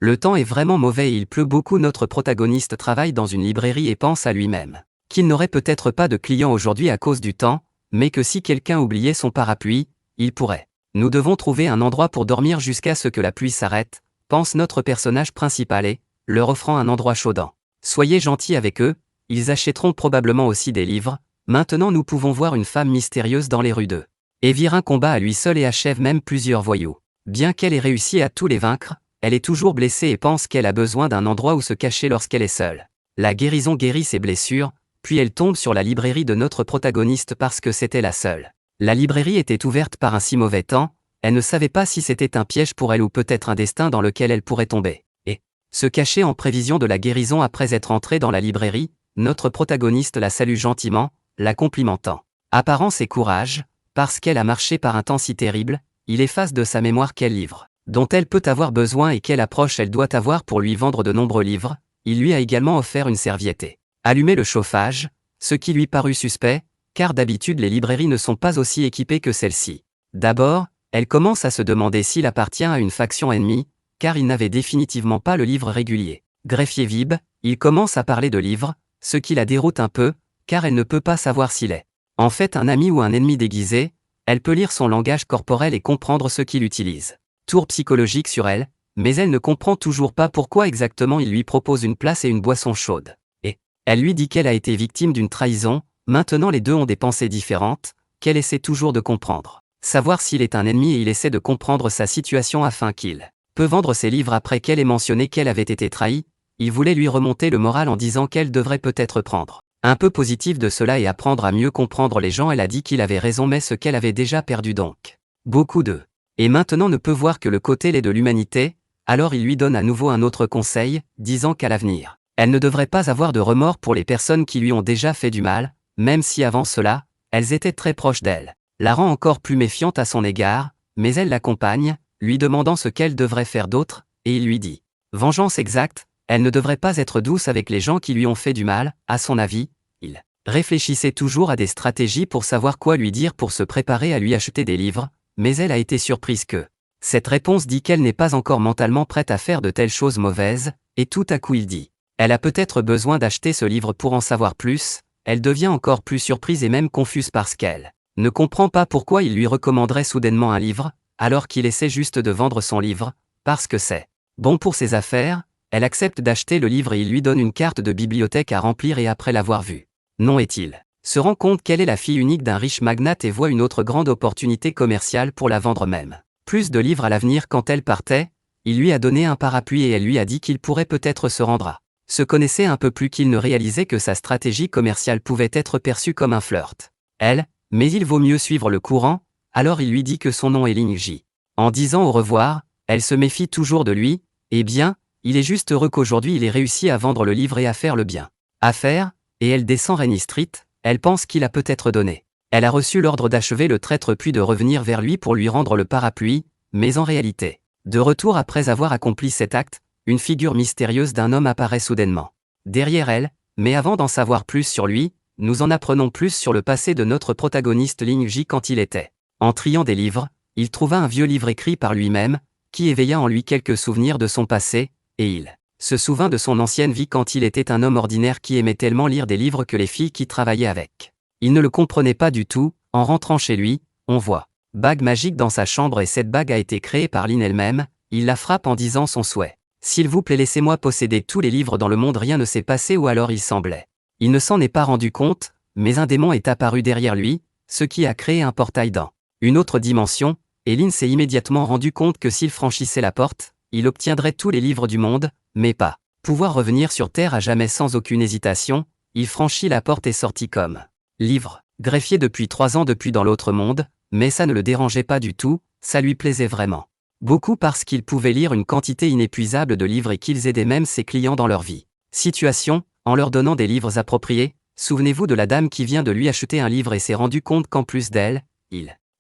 Le temps est vraiment mauvais et il pleut beaucoup. Notre protagoniste travaille dans une librairie et pense à lui-même qu'il n'aurait peut-être pas de clients aujourd'hui à cause du temps, mais que si quelqu'un oubliait son parapluie, il pourrait. Nous devons trouver un endroit pour dormir jusqu'à ce que la pluie s'arrête, pense notre personnage principal et, leur offrant un endroit chaudant. Soyez gentils avec eux, ils achèteront probablement aussi des livres. Maintenant nous pouvons voir une femme mystérieuse dans les rues de Evirin combat à lui seul et achève même plusieurs voyous. Bien qu'elle ait réussi à tous les vaincre, elle est toujours blessée et pense qu'elle a besoin d'un endroit où se cacher lorsqu'elle est seule. La guérison guérit ses blessures, puis elle tombe sur la librairie de notre protagoniste parce que c'était la seule. La librairie était ouverte par un si mauvais temps, elle ne savait pas si c'était un piège pour elle ou peut-être un destin dans lequel elle pourrait tomber. Et se cacher en prévision de la guérison après être entrée dans la librairie, notre protagoniste la salue gentiment, la complimentant. Apparence et courage, parce qu'elle a marché par un temps si terrible, il efface de sa mémoire quel livre dont elle peut avoir besoin et quelle approche elle doit avoir pour lui vendre de nombreux livres. Il lui a également offert une serviette et allumé le chauffage, ce qui lui parut suspect, car d'habitude les librairies ne sont pas aussi équipées que celle-ci. D'abord, elle commence à se demander s'il appartient à une faction ennemie, car il n'avait définitivement pas le livre régulier. Greffier Vib, il commence à parler de livres, ce qui la déroute un peu, car elle ne peut pas savoir s'il est en fait un ami ou un ennemi déguisé. Elle peut lire son langage corporel et comprendre ce qu'il utilise. Tour psychologique sur elle, mais elle ne comprend toujours pas pourquoi exactement il lui propose une place et une boisson chaude. Et elle lui dit qu'elle a été victime d'une trahison. Maintenant les deux ont des pensées différentes, qu'elle essaie toujours de comprendre. Savoir s'il est un ennemi et il essaie de comprendre sa situation afin qu'il peut vendre ses livres après qu'elle ait mentionné qu'elle avait été trahie. Il voulait lui remonter le moral en disant qu'elle devrait peut-être prendre un peu positif de cela et apprendre à mieux comprendre les gens. Elle a dit qu'il avait raison mais ce qu'elle avait déjà perdu donc beaucoup d'eux. Et maintenant ne peut voir que le côté laid de l'humanité, alors il lui donne à nouveau un autre conseil, disant qu'à l'avenir, elle ne devrait pas avoir de remords pour les personnes qui lui ont déjà fait du mal, même si avant cela, elles étaient très proches d'elle. La rend encore plus méfiante à son égard, mais elle l'accompagne, lui demandant ce qu'elle devrait faire d'autre, et il lui dit « Vengeance exacte, elle ne devrait pas être douce avec les gens qui lui ont fait du mal. » À son avis, il réfléchissait toujours à des stratégies pour savoir quoi lui dire pour se préparer à lui acheter des livres, mais elle a été surprise que cette réponse dit qu'elle n'est pas encore mentalement prête à faire de telles choses mauvaises, et tout à coup il dit « Elle a peut-être besoin d'acheter ce livre pour en savoir plus. » Elle devient encore plus surprise et même confuse parce qu'elle ne comprend pas pourquoi il lui recommanderait soudainement un livre, alors qu'il essaie juste de vendre son livre, parce que c'est bon pour ses affaires. Elle accepte d'acheter le livre et il lui donne une carte de bibliothèque à remplir et après l'avoir vue, non est-il, se rend compte qu'elle est la fille unique d'un riche magnate et voit une autre grande opportunité commerciale pour la vendre même. Plus de livres à l'avenir. Quand elle partait, il lui a donné un parapluie et elle lui a dit qu'il pourrait peut-être se rendre à se connaissait un peu plus qu'il ne réalisait que sa stratégie commerciale pouvait être perçue comme un flirt. Elle, mais il vaut mieux suivre le courant, alors il lui dit que son nom est Ling Ji. En disant au revoir, elle se méfie toujours de lui. Eh bien, il est juste heureux qu'aujourd'hui il ait réussi à vendre le livre et à faire le bien à faire, et elle descend Rainy Street. Elle pense qu'il a peut-être donné. Elle a reçu l'ordre d'achever le traître puis de revenir vers lui pour lui rendre le parapluie, mais en réalité, de retour après avoir accompli cet acte, une figure mystérieuse d'un homme apparaît soudainement derrière elle, mais avant d'en savoir plus sur lui, nous en apprenons plus sur le passé de notre protagoniste Ling Ji. Quand il était en triant des livres, il trouva un vieux livre écrit par lui-même, qui éveilla en lui quelques souvenirs de son passé, et il se souvint de son ancienne vie quand il était un homme ordinaire qui aimait tellement lire des livres que les filles qui travaillaient avec. Il ne le comprenait pas du tout. En rentrant chez lui, on voit bague magique dans sa chambre et cette bague a été créée par Lynn elle-même. Il la frappe en disant son souhait. « S'il vous plaît, laissez-moi posséder tous les livres dans le monde. » Rien ne s'est passé ou alors il semblait. Il ne s'en est pas rendu compte, mais un démon est apparu derrière lui, ce qui a créé un portail dans une autre dimension, et Lynn s'est immédiatement rendu compte que s'il franchissait la porte, il obtiendrait tous les livres du monde, mais pas pouvoir revenir sur Terre à jamais. Sans aucune hésitation, il franchit la porte et sortit comme livre, greffier depuis 3 ans depuis dans l'autre monde, mais ça ne le dérangeait pas du tout, ça lui plaisait vraiment beaucoup parce qu'il pouvait lire une quantité inépuisable de livres et qu'ils aidaient même ses clients dans leur vie. Situation, en leur donnant des livres appropriés. Souvenez-vous de la dame qui vient de lui acheter un livre et s'est rendu compte qu'en plus d'elle,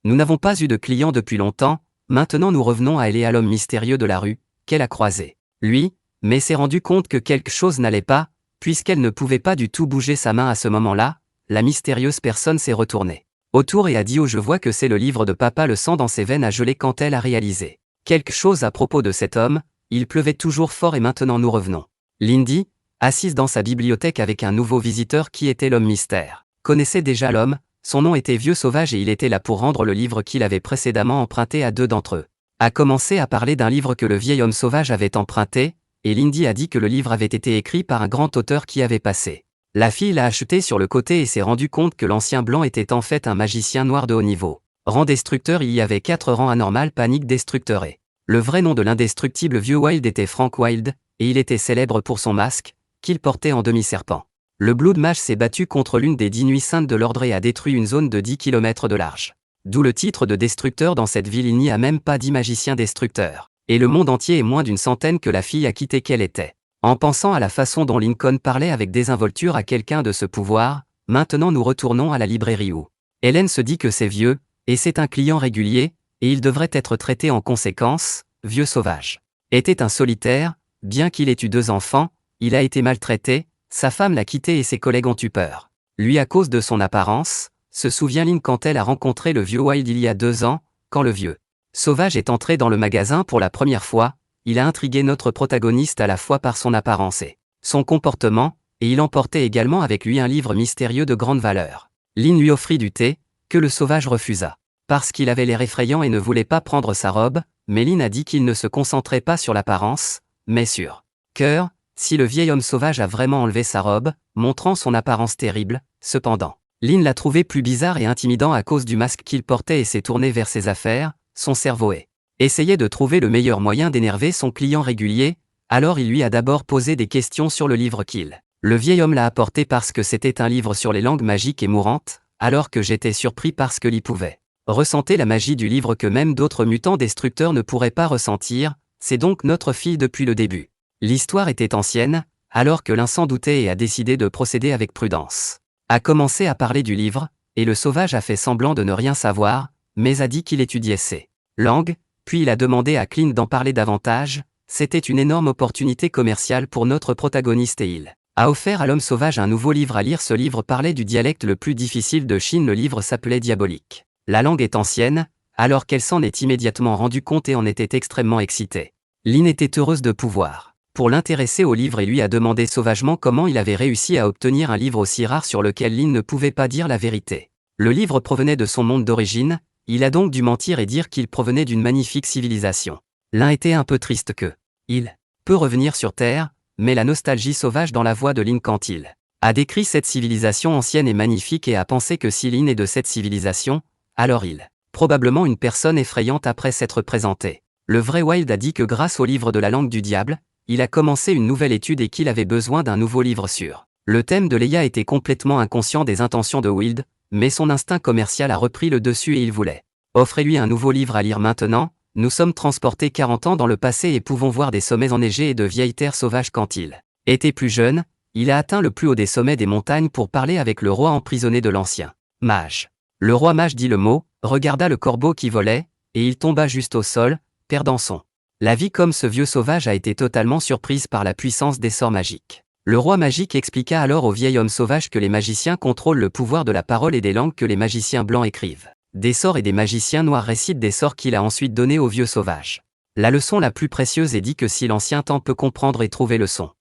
nous n'avons pas eu de clients depuis longtemps. Maintenant nous revenons à elle et à l'homme mystérieux de la rue, qu'elle a croisé. Lui, mais s'est rendu compte que quelque chose n'allait pas, puisqu'elle ne pouvait pas du tout bouger sa main à ce moment-là. La mystérieuse personne s'est retournée autour et a dit « Oh, je vois que c'est le livre de papa ». Le sang dans ses veines a gelé quand elle a réalisé quelque chose à propos de cet homme. Il pleuvait toujours fort et maintenant nous revenons. Lindy, assise dans sa bibliothèque avec un nouveau visiteur qui était l'homme mystère, connaissait déjà l'homme, son nom était Vieux Sauvage et il était là pour rendre le livre qu'il avait précédemment emprunté à deux d'entre eux. A commencé à parler d'un livre que le vieil homme sauvage avait emprunté, et Lindy a dit que le livre avait été écrit par un grand auteur qui avait passé. La fille l'a acheté sur le côté et s'est rendu compte que l'ancien blanc était en fait un magicien noir de haut niveau. Rang destructeur, il y avait 4 rangs anormal, panique destructeur et... Le vrai nom de l'indestructible vieux Wilde était Frank Wilde, et il était célèbre pour son masque, qu'il portait en demi-serpent. Le Blood Mage s'est battu contre l'une des 10 nuits saintes de l'ordre et a détruit une zone de 10 km de large. D'où le titre de destructeur dans cette ville, il n'y a même pas 10 magiciens destructeurs. Et le monde entier est moins d'une centaine que la fille a quitté qu'elle était. En pensant à la façon dont Lincoln parlait avec désinvolture à quelqu'un de ce pouvoir, maintenant nous retournons à la librairie où Hélène se dit que c'est vieux, et c'est un client régulier, et il devrait être traité en conséquence. Vieux Sauvage était un solitaire, bien qu'il ait eu 2 enfants, il a été maltraité, sa femme l'a quitté et ses collègues ont eu peur. Lui à cause de son apparence, se souvient Lynn quand elle a rencontré le vieux Wilde il y a 2 ans, quand le vieux Sauvage est entré dans le magasin pour la première fois, il a intrigué notre protagoniste à la fois par son apparence et son comportement, et il emportait également avec lui un livre mystérieux de grande valeur. Lynn lui offrit du thé, que le Sauvage refusa. Parce qu'il avait l'air effrayant et ne voulait pas prendre sa robe, mais Lynn a dit qu'il ne se concentrait pas sur l'apparence, mais sur cœur, si le vieil homme sauvage a vraiment enlevé sa robe, montrant son apparence terrible, cependant. Lynn l'a trouvé plus bizarre et intimidant à cause du masque qu'il portait et s'est tourné vers ses affaires, son cerveau essayait de trouver le meilleur moyen d'énerver son client régulier, alors il lui a d'abord posé des questions sur le livre qu'il. Le vieil homme l'a apporté parce que c'était un livre sur les langues magiques et mourantes, alors que j'étais surpris parce que l'y pouvait ressentir la magie du livre que même d'autres mutants destructeurs ne pourraient pas ressentir, c'est donc notre fille depuis le début. L'histoire était ancienne, alors que l'un s'en doutait et a décidé de procéder avec prudence. A commencé à parler du livre, et le Sauvage a fait semblant de ne rien savoir, mais a dit qu'il étudiait ces langues, puis il a demandé à Clint d'en parler davantage, c'était une énorme opportunité commerciale pour notre protagoniste et il a offert à l'homme sauvage un nouveau livre à lire. Ce livre parlait du dialecte le plus difficile de Chine, le livre s'appelait Diabolique. La langue est ancienne, alors qu'elle s'en est immédiatement rendue compte et en était extrêmement excitée. Lynn était heureuse de pouvoir pour l'intéresser au livre et lui a demandé sauvagement comment il avait réussi à obtenir un livre aussi rare sur lequel Lynn ne pouvait pas dire la vérité. Le livre provenait de son monde d'origine, il a donc dû mentir et dire qu'il provenait d'une magnifique civilisation. L'un était un peu triste que il peut revenir sur Terre, mais la nostalgie sauvage dans la voix de Lynn quand il a décrit cette civilisation ancienne et magnifique et a pensé que si Lynn est de cette civilisation, alors il probablement une personne effrayante après s'être présenté. Le vrai Wilde a dit que grâce au livre de la langue du diable, il a commencé une nouvelle étude et qu'il avait besoin d'un nouveau livre sur le thème de Leia. Était complètement inconscient des intentions de Wilde, mais son instinct commercial a repris le dessus et il voulait offrez-lui un nouveau livre à lire maintenant. Nous sommes transportés 40 ans dans le passé et pouvons voir des sommets enneigés et de vieilles terres sauvages. Quand il était plus jeune, il a atteint le plus haut des sommets des montagnes pour parler avec le roi emprisonné de l'ancien mage. Le roi mage dit le mot, regarda le corbeau qui volait, et il tomba juste au sol, perdant son la vie. Comme ce vieux sauvage a été totalement surprise par la puissance des sorts magiques. Le roi magique expliqua alors au vieil homme sauvage que les magiciens contrôlent le pouvoir de la parole et des langues, que les magiciens blancs écrivent des sorts et des magiciens noirs récitent des sorts, qu'il a ensuite donnés au vieux sauvage. La leçon la plus précieuse est dit que si l'ancien temps peut comprendre et trouver le son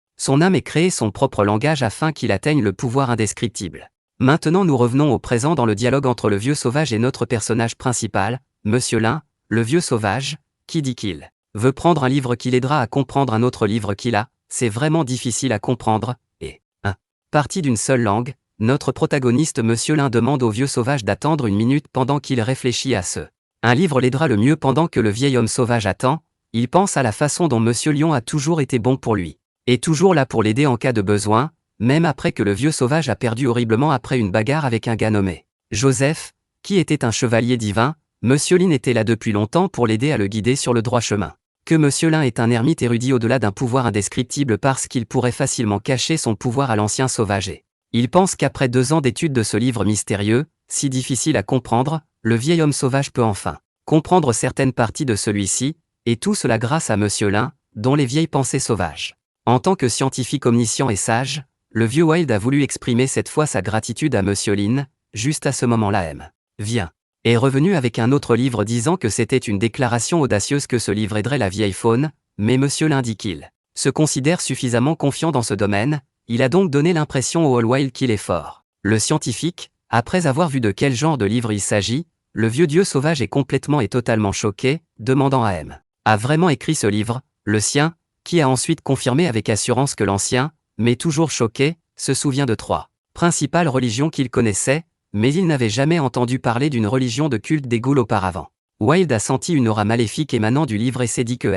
âme et créer son propre langage afin qu'il atteigne le pouvoir indescriptible. Maintenant nous revenons au présent dans le dialogue entre le vieux sauvage et notre personnage principal, Monsieur Lin, le vieux sauvage, qui dit qu'il veut prendre un livre qui l'aidera à comprendre un autre livre qu'il a, c'est vraiment difficile à comprendre, et parti d'une seule langue. Notre protagoniste Monsieur Lin demande au vieux sauvage d'attendre 1 minute pendant qu'il réfléchit à ce. Un livre l'aidera le mieux. Pendant que le vieil homme sauvage attend, il pense à la façon dont Monsieur Lion a toujours été bon pour lui, et toujours là pour l'aider en cas de besoin, même après que le vieux sauvage a perdu horriblement après une bagarre avec un gars nommé Joseph, qui était un chevalier divin. Monsieur Lin était là depuis longtemps pour l'aider à le guider sur le droit chemin. Que Monsieur Lin est un ermite érudit au-delà d'un pouvoir indescriptible parce qu'il pourrait facilement cacher son pouvoir à l'ancien sauvage. Il pense qu'après 2 ans d'étude de ce livre mystérieux, si difficile à comprendre, le vieil homme sauvage peut enfin comprendre certaines parties de celui-ci, et tout cela grâce à Monsieur Lin, dont les vieilles pensées sauvages. En tant que scientifique omniscient et sage, le vieux Wilde a voulu exprimer cette fois sa gratitude à Monsieur Lin. Juste à ce moment-là, M. est revenu avec un autre livre disant que c'était une déclaration audacieuse que ce livre aiderait la vieille faune, mais Monsieur Lin dit qu'il se considère suffisamment confiant dans ce domaine, il a donc donné l'impression au Hallwyle qu'il est fort. Le scientifique, après avoir vu de quel genre de livre il s'agit, le vieux dieu sauvage est complètement et totalement choqué, demandant à M. A vraiment écrit ce livre, le sien, qui a ensuite confirmé avec assurance que l'ancien, mais toujours choqué, se souvient de trois principales religions qu'il connaissait, mais il n'avait jamais entendu parler d'une religion de culte des ghouls auparavant. Wilde a senti une aura maléfique émanant du livre et s'est dit que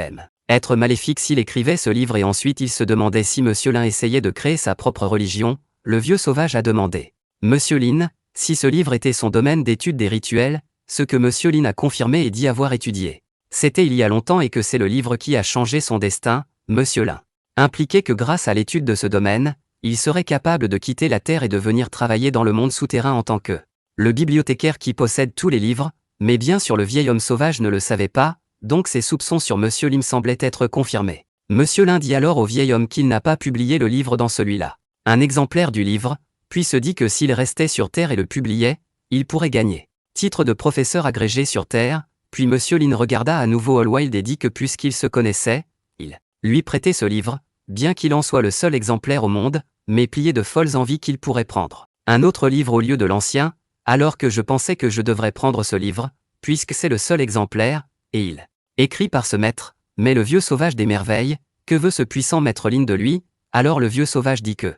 être maléfique s'il écrivait ce livre et ensuite il se demandait si Monsieur Lin essayait de créer sa propre religion, le vieux sauvage a demandé. Monsieur Lin, si ce livre était son domaine d'étude des rituels, ce que Monsieur Lin a confirmé et dit avoir étudié. C'était il y a longtemps et que c'est le livre qui a changé son destin, Monsieur Lin. Impliqué que grâce à l'étude de ce domaine, il serait capable de quitter la Terre et de venir travailler dans le monde souterrain en tant que le bibliothécaire qui possède tous les livres, mais bien sûr le vieil homme sauvage ne le savait pas, donc ses soupçons sur Monsieur Lim semblaient être confirmés. Monsieur Lin dit alors au vieil homme qu'il n'a pas publié le livre dans celui-là. Un exemplaire du livre, puis se dit que s'il restait sur Terre et le publiait, il pourrait gagner titre de professeur agrégé sur Terre, puis Monsieur Lin regarda à nouveau Hallwyle et dit que puisqu'il se connaissait, il lui prêtait ce livre, bien qu'il en soit le seul exemplaire au monde, mais plié de folles envies qu'il pourrait prendre un autre livre au lieu de l'ancien, alors que je pensais que je devrais prendre ce livre, puisque c'est le seul exemplaire, et il écrit par ce maître, mais le vieux sauvage des merveilles, que veut ce puissant maître Lin de lui? Alors le vieux sauvage dit que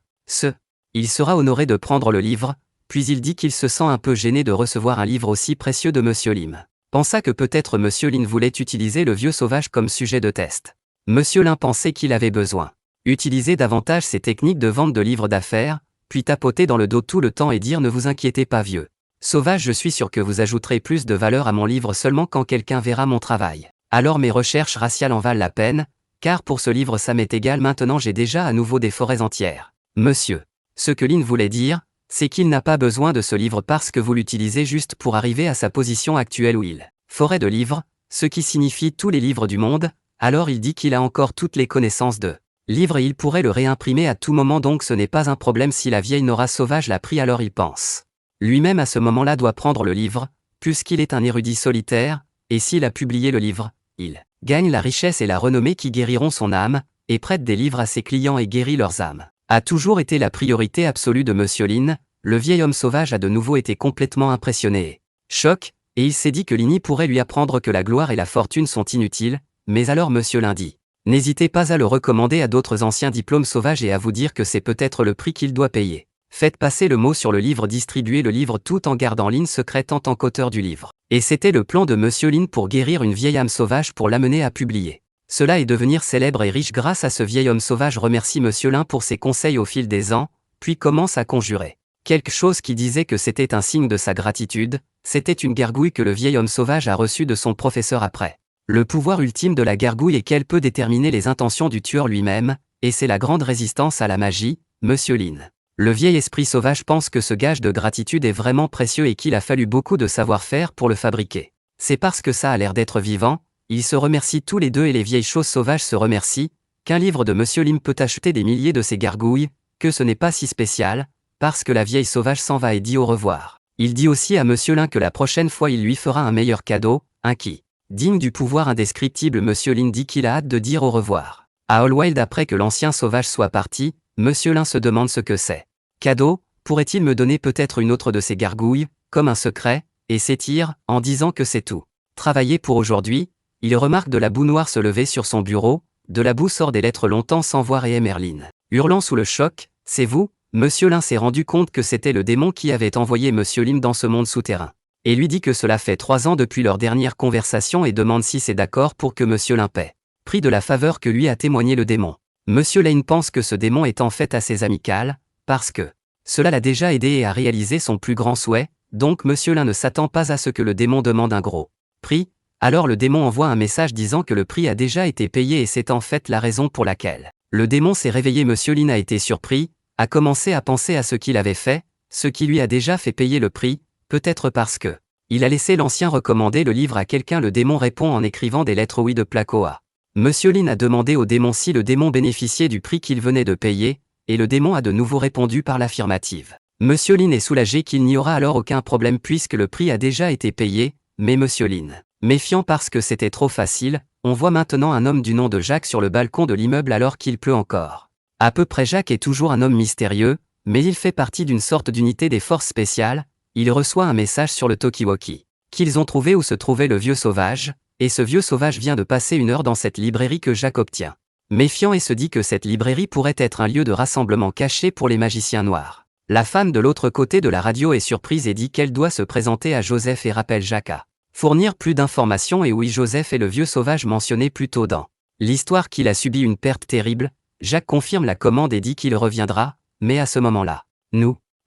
il sera honoré de prendre le livre, puis il dit qu'il se sent un peu gêné de recevoir un livre aussi précieux de Monsieur Lim. Pensa que peut-être Monsieur Lin voulait utiliser le vieux sauvage comme sujet de test. Monsieur Lin pensait qu'il avait besoin utiliser davantage ses techniques de vente de livres d'affaires, puis tapoter dans le dos tout le temps et dire ne vous inquiétez pas vieux sauvage, je suis sûr que vous ajouterez plus de valeur à mon livre seulement quand quelqu'un verra mon travail. Alors mes recherches raciales en valent la peine, car pour ce livre ça m'est égal, maintenant j'ai déjà à nouveau des forêts entières. Monsieur. Ce que Lin voulait dire, c'est qu'il n'a pas besoin de ce livre parce que vous l'utilisez juste pour arriver à sa position actuelle où il forêt de livres, ce qui signifie tous les livres du monde, alors il dit qu'il a encore toutes les connaissances de livres et il pourrait le réimprimer à tout moment, donc ce n'est pas un problème si la vieille Nora sauvage l'a pris. Alors il pense. Lui-même à ce moment-là doit prendre le livre, puisqu'il est un érudit solitaire, et s'il a publié le livre, il gagne la richesse et la renommée qui guériront son âme, et prête des livres à ses clients et guérit leurs âmes. A toujours été la priorité absolue de Monsieur Lin, le vieil homme sauvage a de nouveau été complètement impressionné. Choc, et il s'est dit que Lin pourrait lui apprendre que la gloire et la fortune sont inutiles, mais alors Monsieur Lin dit. N'hésitez pas à le recommander à d'autres anciens diplômes sauvages et à vous dire que c'est peut-être le prix qu'il doit payer. Faites passer le mot sur le livre, distribuez le livre tout en gardant Lin secrète en tant qu'auteur du livre. Et c'était le plan de Monsieur Lin pour guérir une vieille âme sauvage pour l'amener à publier. Cela est devenir célèbre et riche grâce à ce vieil homme sauvage remercie Monsieur Lin pour ses conseils au fil des ans, puis commence à conjurer. Quelque chose qui disait que c'était un signe de sa gratitude, c'était une gargouille que le vieil homme sauvage a reçue de son professeur après. Le pouvoir ultime de la gargouille est qu'elle peut déterminer les intentions du tueur lui-même, et c'est la grande résistance à la magie, Monsieur Lin. Le vieil esprit sauvage pense que ce gage de gratitude est vraiment précieux et qu'il a fallu beaucoup de savoir-faire pour le fabriquer. C'est parce que ça a l'air d'être vivant, ils se remercient tous les deux et les vieilles choses sauvages se remercient, qu'un livre de Monsieur Lim peut acheter des milliers de ces gargouilles, que ce n'est pas si spécial, parce que la vieille sauvage s'en va et dit au revoir. Il dit aussi à Monsieur Lin que la prochaine fois il lui fera un meilleur cadeau, un qui digne du pouvoir indescriptible. Monsieur Lin dit qu'il a hâte de dire au revoir. À Hallwyle après que l'ancien sauvage soit parti, Monsieur Lin se demande ce que c'est. Cadeau, pourrait-il me donner peut-être une autre de ces gargouilles, comme un secret, et s'étire, en disant que c'est tout. Travailler pour aujourd'hui, il remarque de la boue noire se lever sur son bureau, de la boue sort des lettres longtemps sans voir et Merlin. Hurlant sous le choc, c'est vous? Monsieur Lin s'est rendu compte que c'était le démon qui avait envoyé Monsieur Lim dans ce monde souterrain. Et lui dit que cela fait 3 ans depuis leur dernière conversation et demande si c'est d'accord pour que Monsieur Lin paie. Pris de la faveur que lui a témoigné le démon. Monsieur Lane pense que ce démon est en fait assez amical, parce que cela l'a déjà aidé et a réalisé son plus grand souhait, donc Monsieur Lin ne s'attend pas à ce que le démon demande un gros prix. Alors le démon envoie un message disant que le prix a déjà été payé et c'est en fait la raison pour laquelle le démon s'est réveillé. Monsieur Lin a été surpris, a commencé à penser à ce qu'il avait fait, ce qui lui a déjà fait payer le prix, peut-être parce que il a laissé l'ancien recommander le livre à quelqu'un. Le démon répond en écrivant des lettres oui de Placoa. Monsieur Lin a demandé au démon si le démon bénéficiait du prix qu'il venait de payer, et le démon a de nouveau répondu par l'affirmative. Monsieur Lin est soulagé qu'il n'y aura alors aucun problème puisque le prix a déjà été payé, mais Monsieur Lin, méfiant parce que c'était trop facile, On voit maintenant un homme du nom de Jacques sur le balcon de l'immeuble alors qu'il pleut encore. À peu près Jacques est toujours un homme mystérieux, mais il fait partie d'une sorte d'unité des forces spéciales. Il reçoit un message sur le talkie-walkie. Qu'ils ont trouvé où se trouvait le vieux sauvage, et ce vieux sauvage vient de passer une heure dans cette librairie que Jacques obtient. Méfiant et se dit que cette librairie pourrait être un lieu de rassemblement caché pour les magiciens noirs. La femme de l'autre côté de la radio est surprise et dit qu'elle doit se présenter à Joseph et rappelle Jacques à fournir plus d'informations et oui Joseph est le vieux sauvage mentionné plus tôt dans l'histoire qu'il a subi une perte terrible. Jacques confirme la commande et dit qu'il reviendra, mais à ce moment-là,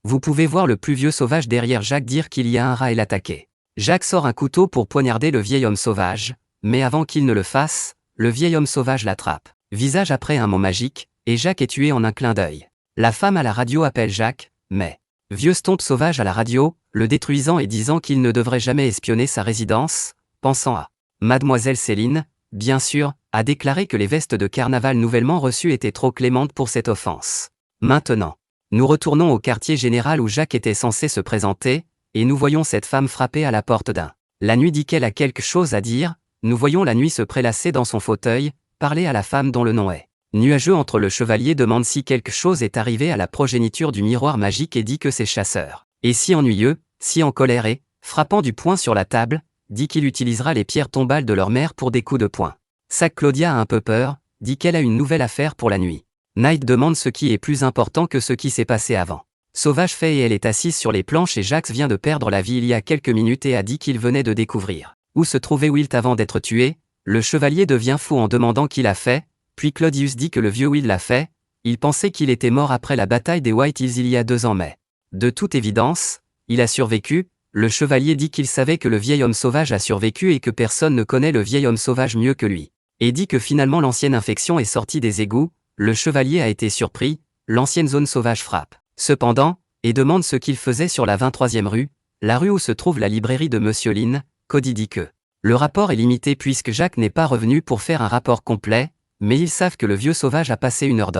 vous pouvez voir le plus vieux sauvage derrière Jacques dire qu'il y a un rat et l'attaquer. Jacques sort un couteau pour poignarder le vieil homme sauvage, mais avant qu'il ne le fasse, le vieil homme sauvage l'attrape. Visage après un mot magique, et Jacques est tué en un clin d'œil. La femme à la radio appelle Jacques, mais vieux stompe sauvage à la radio, le détruisant et disant qu'il ne devrait jamais espionner sa résidence, pensant à Mademoiselle Céline, bien sûr, a déclaré que les vestes de carnaval nouvellement reçues étaient trop clémentes pour cette offense. Maintenant, nous retournons au quartier général où Jacques était censé se présenter, et nous voyons cette femme frapper à la porte d'un. La nuit dit qu'elle a quelque chose à dire, nous voyons la nuit se prélasser dans son fauteuil, parler à la femme dont le nom est nuageux entre le chevalier demande si quelque chose est arrivé à la progéniture du miroir magique et dit que c'est chasseur. Et si ennuyeux, si en colère et, frappant du poing sur la table, dit qu'il utilisera les pierres tombales de leur mère pour des coups de poing. Sac Claudia a un peu peur, dit qu'elle a une nouvelle affaire pour la nuit. Knight demande ce qui est plus important que ce qui s'est passé avant. Sauvage fait et elle est assise sur les planches et Jacques vient de perdre la vie il y a quelques minutes et a dit qu'il venait de découvrir où se trouvait Wilt avant d'être tué. Le chevalier devient fou en demandant qui l'a fait, puis Claudius dit que le vieux Will l'a fait. Il pensait qu'il était mort après la bataille des White Hills il y a 2 ans mais, de toute évidence, il a survécu. Le chevalier dit qu'il savait que le vieil homme sauvage a survécu et que personne ne connaît le vieil homme sauvage mieux que lui. Et dit que finalement l'ancienne infection est sortie des égouts. Le chevalier a été surpris, l'ancienne zone sauvage frappe. Cependant, et demande ce qu'il faisait sur la 23e rue, la rue où se trouve la librairie de Monsieur Lin. Cody dit que le rapport est limité puisque Jacques n'est pas revenu pour faire un rapport complet, mais ils savent que le vieux sauvage a passé une heure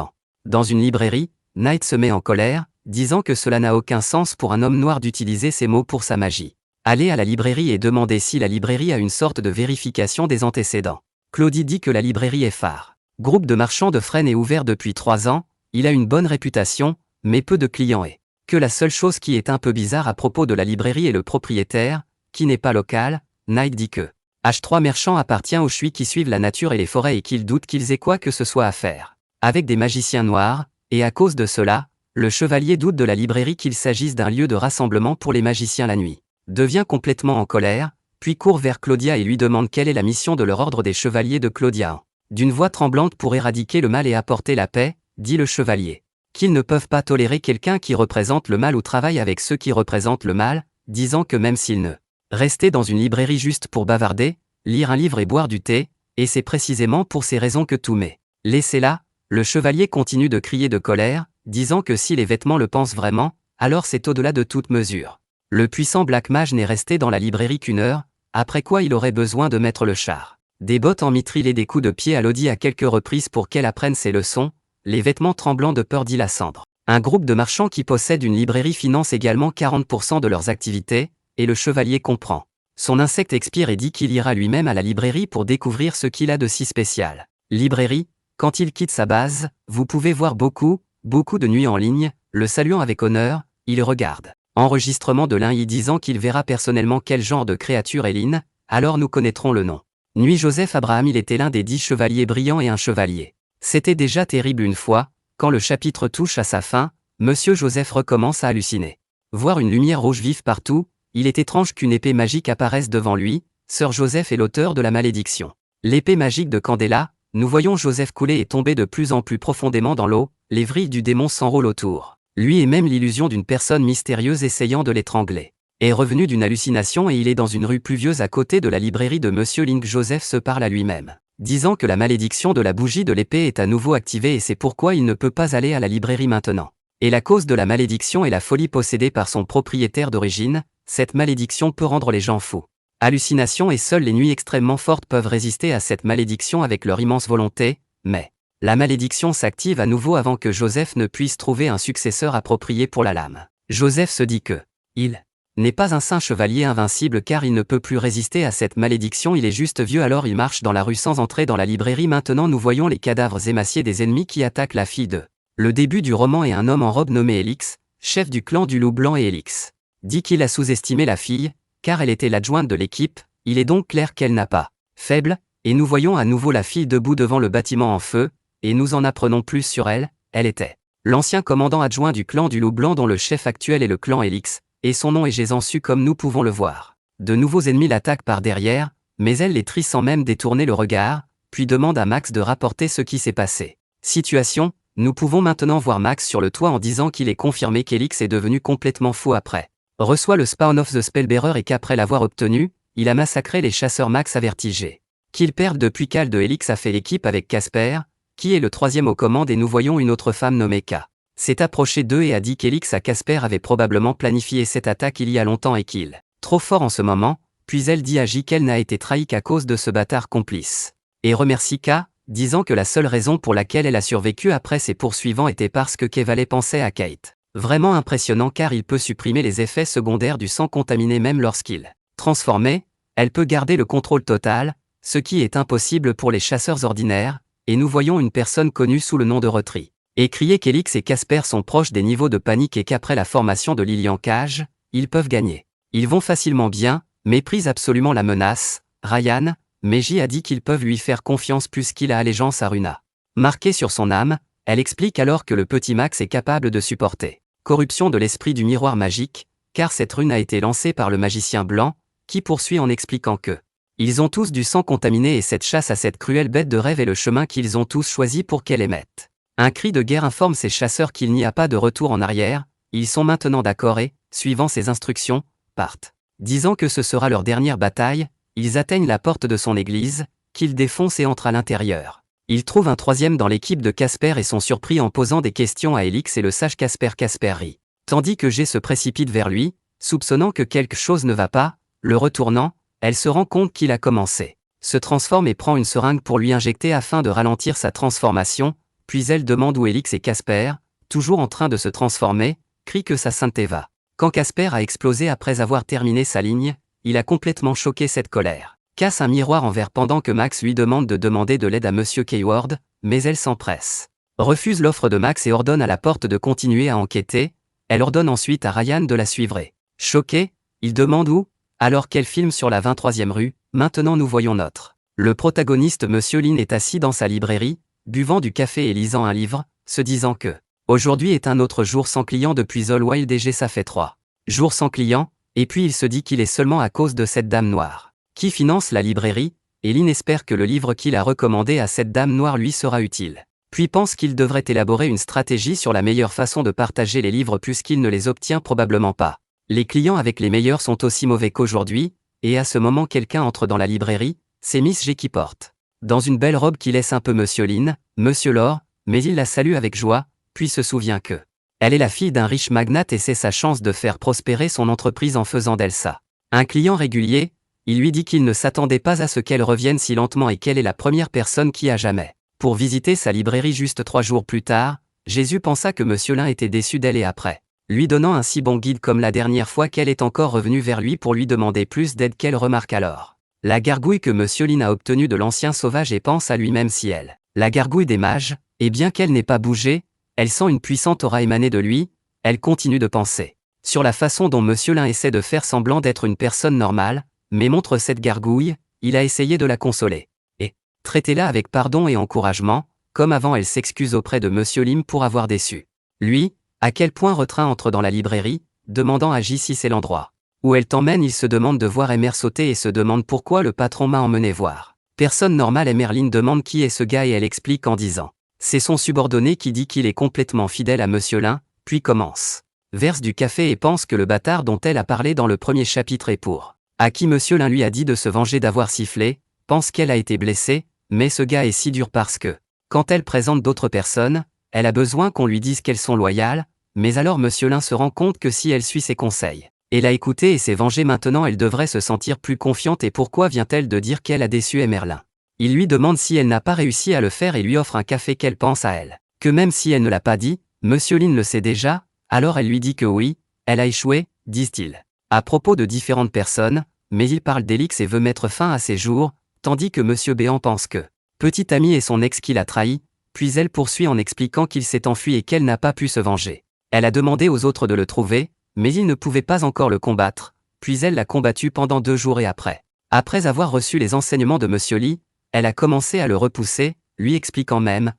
dans une librairie. Knight se met en colère, disant que cela n'a aucun sens pour un homme noir d'utiliser ces mots pour sa magie. Allez à la librairie et demandez si la librairie a une sorte de vérification des antécédents. Claudie dit que la librairie est phare. Groupe de marchands de Fresnes est ouvert depuis 3 ans, il a une bonne réputation, mais peu de clients et que la seule chose qui est un peu bizarre à propos de la librairie est le propriétaire, qui n'est pas local. Knight dit que H3 Merchant appartient aux chuis qui suivent la nature et les forêts et qu'il doute qu'ils aient quoi que ce soit à faire avec des magiciens noirs, et à cause de cela, le chevalier doute de la librairie qu'il s'agisse d'un lieu de rassemblement pour les magiciens la nuit. Devient complètement en colère, puis court vers Claudia et lui demande quelle est la mission de leur ordre des chevaliers de Claudia. D'une voix tremblante pour éradiquer le mal et apporter la paix, dit le chevalier. Qu'ils ne peuvent pas tolérer quelqu'un qui représente le mal ou travaille avec ceux qui représentent le mal, disant que même s'ils ne restaient dans une librairie juste pour bavarder, lire un livre et boire du thé, et c'est précisément pour ces raisons que tout mais. Laissez-la, le chevalier continue de crier de colère, disant que si les vêtements le pensent vraiment, alors c'est au-delà de toute mesure. Le puissant Black Mage n'est resté dans la librairie qu'1 heure, après quoi il aurait besoin de mettre le char. Des bottes en mithril et des coups de pied à Lodi à quelques reprises pour qu'elle apprenne ses leçons, les vêtements tremblants de peur dit la cendre. Un groupe de marchands qui possède une librairie finance également 40% de leurs activités, et le chevalier comprend. Son insecte expire et dit qu'il ira lui-même à la librairie pour découvrir ce qu'il a de si spécial. Librairie, quand il quitte sa base, vous pouvez voir beaucoup de nuits en ligne, le saluant avec honneur, il regarde. Enregistrement de l'un y disant qu'il verra personnellement quel genre de créature est Lynn, alors nous connaîtrons le nom. Nuit Joseph Abraham il était l'un des 10 chevaliers brillants et un chevalier. C'était déjà terrible une fois, quand le chapitre touche à sa fin, Monsieur Joseph recommence à halluciner. Voir une lumière rouge vive partout, il est étrange qu'une épée magique apparaisse devant lui. Sœur Joseph est l'auteur de la malédiction. L'épée magique de Candela, nous voyons Joseph couler et tomber de plus en plus profondément dans l'eau, les vrilles du démon s'enroulent autour. Lui est même l'illusion d'une personne mystérieuse essayant de l'étrangler. Est revenu d'une hallucination et il est dans une rue pluvieuse à côté de la librairie de Monsieur Link. Joseph se parle à lui-même, disant que la malédiction de la bougie de l'épée est à nouveau activée et c'est pourquoi il ne peut pas aller à la librairie maintenant. Et la cause de la malédiction est la folie possédée par son propriétaire d'origine. Cette malédiction peut rendre les gens fous. Hallucination et seules les nuits extrêmement fortes peuvent résister à cette malédiction avec leur immense volonté, mais la malédiction s'active à nouveau avant que Joseph ne puisse trouver un successeur approprié pour la lame. Joseph se dit que il n'est pas un saint chevalier invincible car il ne peut plus résister à cette malédiction, il est juste vieux, alors il marche dans la rue sans entrer dans la librairie. Maintenant nous voyons les cadavres émaciés des ennemis qui attaquent la fille de. Le début du roman est un homme en robe nommé Elix, chef du clan du loup blanc, et Elix dit qu'il a sous-estimé la fille, car elle était l'adjointe de l'équipe. Il est donc clair qu'elle n'a pas faible, et nous voyons à nouveau la fille debout devant le bâtiment en feu, et nous en apprenons plus sur elle. Elle était l'ancien commandant adjoint du clan du loup blanc dont le chef actuel est le clan Elix, et son nom est Jésansu comme nous pouvons le voir. De nouveaux ennemis l'attaquent par derrière, mais elle les trie sans même détourner le regard, puis demande à Max de rapporter ce qui s'est passé. Situation, nous pouvons maintenant voir Max sur le toit en disant qu'il est confirmé qu'Elix est devenu complètement fou après. Reçoit le Spawn of the Spellbearer et qu'après l'avoir obtenu, il a massacré les chasseurs. Max a vertigé qu'il perd depuis qu'Al de Elix a fait l'équipe avec Casper, qui est le troisième aux commandes, et nous voyons une autre femme nommée K. S'est approchée d'eux et a dit qu'Elix à Casper avait probablement planifié cette attaque il y a longtemps et qu'il trop fort en ce moment, puis elle dit à J qu'elle n'a été trahie qu'à cause de ce bâtard complice. Et remercie K, disant que la seule raison pour laquelle elle a survécu après ses poursuivants était parce que Kevalé pensait à Kate. Vraiment impressionnant car il peut supprimer les effets secondaires du sang contaminé même lorsqu'il transformé, elle peut garder le contrôle total, ce qui est impossible pour les chasseurs ordinaires, et nous voyons une personne connue sous le nom de Retri et crier qu'Elix et Casper sont proches des niveaux de panique et qu'après la formation de Lilian Cage, ils peuvent gagner. Ils vont facilement bien, méprise absolument la menace. Ryan, Meiji a dit qu'ils peuvent lui faire confiance puisqu'il a allégeance à Runa. Marquée sur son âme, elle explique alors que le petit Max est capable de supporter corruption de l'esprit du miroir magique, car cette rune a été lancée par le magicien blanc, qui poursuit en expliquant que ils ont tous du sang contaminé et cette chasse à cette cruelle bête de rêve est le chemin qu'ils ont tous choisi pour qu'elle émette. Un cri de guerre informe ces chasseurs qu'il n'y a pas de retour en arrière, ils sont maintenant d'accord et, suivant ses instructions, partent. Disant que ce sera leur dernière bataille, ils atteignent la porte de son église, qu'ils défoncent et entrent à l'intérieur. Ils trouvent un troisième dans l'équipe de Casper et sont surpris en posant des questions à Elix et le sage Casper rit. Tandis que G se précipite vers lui, soupçonnant que quelque chose ne va pas, le retournant, elle se rend compte qu'il a commencé. Se transforme et prend une seringue pour lui injecter afin de ralentir sa transformation, puis elle demande où Elix et Casper, toujours en train de se transformer, crient que sa sainteté va. Quand Casper a explosé après avoir terminé sa ligne, il a complètement choqué cette colère. Casse un miroir en verre pendant que Max lui demande de demander de l'aide à Monsieur Keyword, mais elle s'empresse. Refuse l'offre de Max et ordonne à la porte de continuer à enquêter, elle ordonne ensuite à Ryan de la suivre. Choqué, il demande où, alors qu'elle filme sur la 23e rue. Maintenant nous voyons le protagoniste Monsieur Lin est assis dans sa librairie, buvant du café et lisant un livre, se disant que aujourd'hui est un autre jour sans client depuis All Wild DG, ça fait 3 jours sans client, et puis il se dit qu'il est seulement à cause de cette dame noire qui finance la librairie, et Lin espère que le livre qu'il a recommandé à cette dame noire lui sera utile. Puis pense qu'il devrait élaborer une stratégie sur la meilleure façon de partager les livres puisqu'il ne les obtient probablement pas. Les clients avec les meilleurs sont aussi mauvais qu'aujourd'hui, et à ce moment quelqu'un entre dans la librairie, c'est Miss G qui porte dans une belle robe qui laisse un peu Monsieur Lin, Monsieur Lore, mais il la salue avec joie, puis se souvient que elle est la fille d'un riche magnate et c'est sa chance de faire prospérer son entreprise en faisant d'elle ça un client régulier. Il lui dit qu'il ne s'attendait pas à ce qu'elle revienne si lentement et qu'elle est la première personne qui a jamais pour visiter sa librairie. Juste 3 jours plus tard, Jésus pensa que Monsieur Lin était déçu d'elle et après, lui donnant un si bon guide comme la dernière fois qu'elle est encore revenue vers lui pour lui demander plus d'aide qu'elle remarque alors la gargouille que Monsieur Lin a obtenue de l'ancien sauvage et pense à lui-même si elle, la gargouille des mages, et bien qu'elle n'ait pas bougé, elle sent une puissante aura émaner de lui, elle continue de penser sur la façon dont Monsieur Lin essaie de faire semblant d'être une personne normale, mais montre cette gargouille, il a essayé de la consoler. Et, traitez-la avec pardon et encouragement, comme avant elle s'excuse auprès de Monsieur Lim pour avoir déçu. Lui, à quel point Retrin entre dans la librairie, demandant à J si c'est l'endroit où elle t'emmène. Il se demande de voir Emer sauter et se demande pourquoi le patron m'a emmené voir. Personne normale. Emerline demande qui est ce gars et elle explique en disant c'est son subordonné qui dit qu'il est complètement fidèle à Monsieur Lin, puis commence. Verse du café et pense que le bâtard dont elle a parlé dans le premier chapitre est pour à qui Monsieur Lin lui a dit de se venger d'avoir sifflé, pense qu'elle a été blessée, mais ce gars est si dur parce que, quand elle présente d'autres personnes, elle a besoin qu'on lui dise qu'elles sont loyales, mais alors Monsieur Lin se rend compte que si elle suit ses conseils, elle a écouté et s'est vengée maintenant elle devrait se sentir plus confiante et pourquoi vient-elle de dire qu'elle a déçu Emerlin. Il lui demande si elle n'a pas réussi à le faire et lui offre un café qu'elle pense à elle. Que même si elle ne l'a pas dit, Monsieur Lin le sait déjà, alors elle lui dit que oui, elle a échoué, disent-ils. à propos de différentes personnes, mais il parle d'Elix et veut mettre fin à ses jours, tandis que Monsieur Béan pense que petit ami est son ex qui l'a trahi, puis elle poursuit en expliquant qu'il s'est enfui et qu'elle n'a pas pu se venger. Elle a demandé aux autres de le trouver, mais ils ne pouvaient pas encore le combattre, puis elle l'a combattu pendant 2 jours et après avoir reçu les enseignements de Monsieur Lee, elle a commencé à le repousser, lui expliquant même,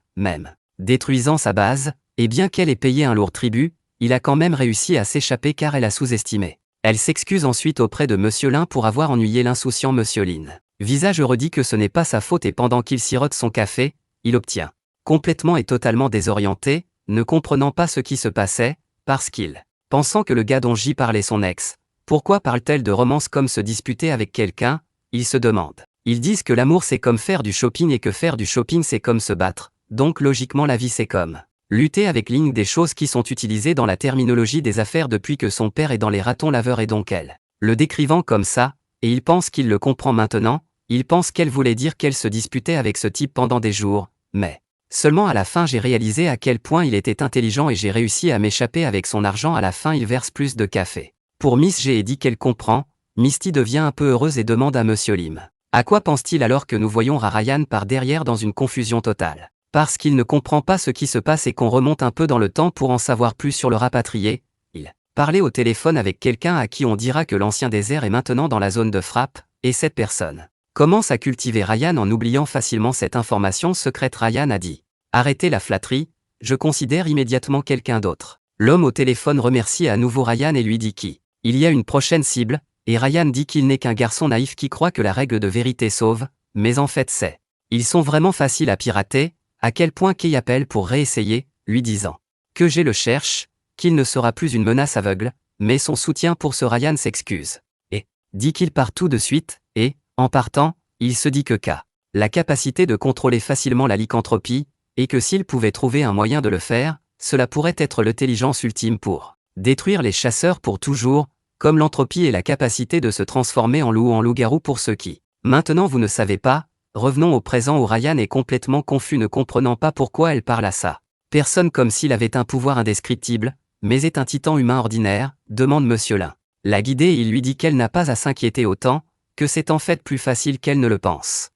détruisant sa base, et bien qu'elle ait payé un lourd tribut, il a quand même réussi à s'échapper car elle a sous-estimé. Elle s'excuse ensuite auprès de Monsieur Lin pour avoir ennuyé l'insouciant Monsieur Lin. Visage redit que ce n'est pas sa faute et pendant qu'il sirote son café, il obtient complètement et totalement désorienté, ne comprenant pas ce qui se passait, parce qu'il, pensant que le gars dont j'y parlais son ex, pourquoi parle-t-elle de romance comme se disputer avec quelqu'un, il se demande. Ils disent que l'amour c'est comme faire du shopping et que faire du shopping c'est comme se battre, donc logiquement la vie c'est comme lutter avec ligne des choses qui sont utilisées dans la terminologie des affaires depuis que son père est dans les ratons laveurs et donc elle, le décrivant comme ça, et il pense qu'il le comprend maintenant, il pense qu'elle voulait dire qu'elle se disputait avec ce type pendant des jours, mais seulement à la fin j'ai réalisé à quel point il était intelligent et j'ai réussi à m'échapper avec son argent. À la fin il verse plus de café. Pour Miss G et dit qu'elle comprend, Misty devient un peu heureuse et demande à Monsieur Lim. À quoi pense-t-il alors que nous voyons Ryan par derrière dans une confusion totale? Parce qu'il ne comprend pas ce qui se passe et qu'on remonte un peu dans le temps pour en savoir plus sur le rapatrié, il parlait au téléphone avec quelqu'un à qui on dira que l'ancien désert est maintenant dans la zone de frappe, et cette personne commence à cultiver Ryan en oubliant facilement cette information secrète. Ryan a dit « Arrêtez la flatterie, je considère immédiatement quelqu'un d'autre ». L'homme au téléphone remercie à nouveau Ryan et lui dit qu'il y a une prochaine cible, et Ryan dit qu'il n'est qu'un garçon naïf qui croit que la règle de vérité sauve, mais en fait c'est. Ils sont vraiment faciles à pirater, à quel point Kay appelle pour réessayer, lui disant que G le cherche, qu'il ne sera plus une menace aveugle, mais son soutien pour ce Ryan s'excuse. Et dit qu'il part tout de suite, et, en partant, il se dit que K la capacité de contrôler facilement la lycanthropie, et que s'il pouvait trouver un moyen de le faire, cela pourrait être l'intelligence ultime pour détruire les chasseurs pour toujours, comme l'entropie et la capacité de se transformer en loup ou en loup-garou pour ceux qui. Maintenant vous ne savez pas, revenons au présent où Ryan est complètement confus ne comprenant pas pourquoi elle parle à ça. Personne comme s'il avait un pouvoir indescriptible, mais est un titan humain ordinaire, demande Monsieur Lin. La guider et il lui dit qu'elle n'a pas à s'inquiéter autant, que c'est en fait plus facile qu'elle ne le pense.